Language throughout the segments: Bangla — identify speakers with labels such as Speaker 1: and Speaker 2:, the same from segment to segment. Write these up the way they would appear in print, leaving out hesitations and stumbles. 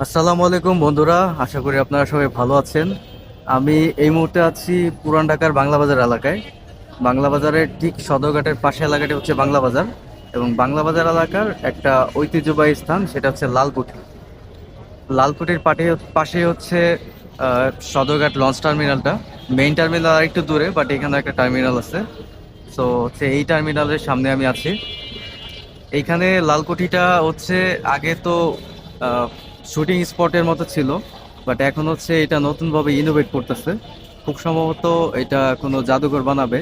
Speaker 1: আসসালামু আলাইকুম বন্ধুরা, আশা করি আপনারা সবাই ভালো আছেন। আমি এই মুহূর্তে আছি পুরান ঢাকার বাংলা বাজার এলাকায়। বাংলা বাজারের ঠিক সদরঘাটের পাশে এলাকাটি হচ্ছে বাংলা বাজার, এবং বাংলা বাজার এলাকার একটা ঐতিহ্যবাহী স্থান, সেটা হচ্ছে লালকুঠি। লালকুঠির পাশে হচ্ছে সদরঘাট লঞ্চ টার্মিনালটা। মেইন টার্মিনাল আর একটু দূরে, বাট এখানে একটা টার্মিনাল আছে। সো হচ্ছে এই টার্মিনালের সামনে আমি আছি। এইখানে লালকুঠিটা হচ্ছে আগে তো শুটিং স্পটের মতো ছিল, বাট এখন হচ্ছে এটা নতুনভাবে ইনোভেট করতেছে। খুব সম্ভবত এটা কোনো জাদুঘর বানাবে।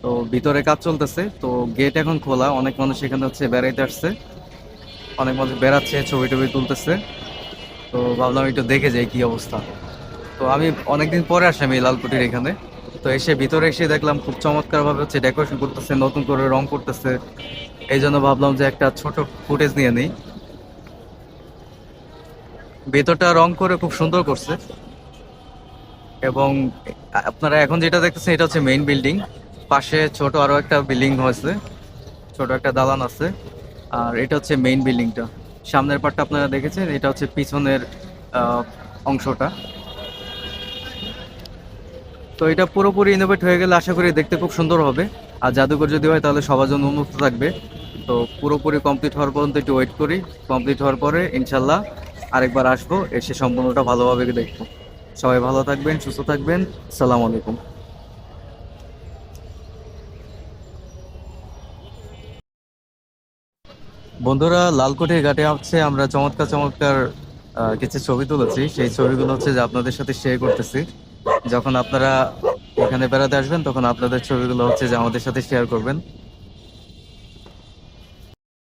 Speaker 1: তো ভিতরে কাজ চলতেছে, তো গেট এখন খোলা, অনেক মানুষ এখানে হচ্ছে বেড়াইতে আসছে, অনেক মানুষ বেড়াচ্ছে, ছবি টবি তুলতেছে। তো ভাবলাম একটু দেখে যাই কি অবস্থা। তো আমি অনেকদিন পরে আসলাম এই লালকুঠির এখানে। তো এসে ভিতরে এসে দেখলাম খুব চমৎকার ভাবে হচ্ছে ডেকোরেশন করতেছে, নতুন করে রং করতেছে। এই জন্য ভাবলাম যে একটা ছোট ফুটেজ নিয়ে নিই। ভেতরটা রং করে খুব সুন্দর করছে। এবং আপনারা এখন যেটা দেখতেছেন এটা হচ্ছে মেইন বিল্ডিং। পাশে ছোট আরো একটা বিল্ডিং হয়েছে, ছোট একটা দালান আছে। আর এটা হচ্ছে মেইন বিল্ডিংটা। সামনের পার্টটা আপনারা দেখেছেন, এটা হচ্ছে পিছনের আহ, অংশটা। তো এটা পুরোপুরি ইনোভেট হয়ে গেলে আশা করি দেখতে খুব সুন্দর হবে। আর জাদুঘর যদি হয় তাহলে সবার জন্য উন্মুক্ত থাকবে। তো পুরোপুরি কমপ্লিট হওয়ার পর্যন্ত একটু ওয়েট করি। কমপ্লিট হওয়ার পরে ইনশাল্লাহ আরেকবার আসবো, এসে সম্পূর্ণটা ভালোভাবে দেখবো। সবাই ভালো থাকবেন, সুস্থ থাকবেন। সালাম আলাইকুম। বন্ধুরা, লালকুঠির ঘাটে হচ্ছে আমরা চমৎকার চমৎকার কিছু ছবি তুলেছি। সেই ছবিগুলো হচ্ছে যে আপনাদের সাথে শেয়ার করতেছি। যখন আপনারা এখানে বেড়াতে আসবেন তখন আপনাদের ছবিগুলো হচ্ছে যে আমাদের সাথে শেয়ার করবেন।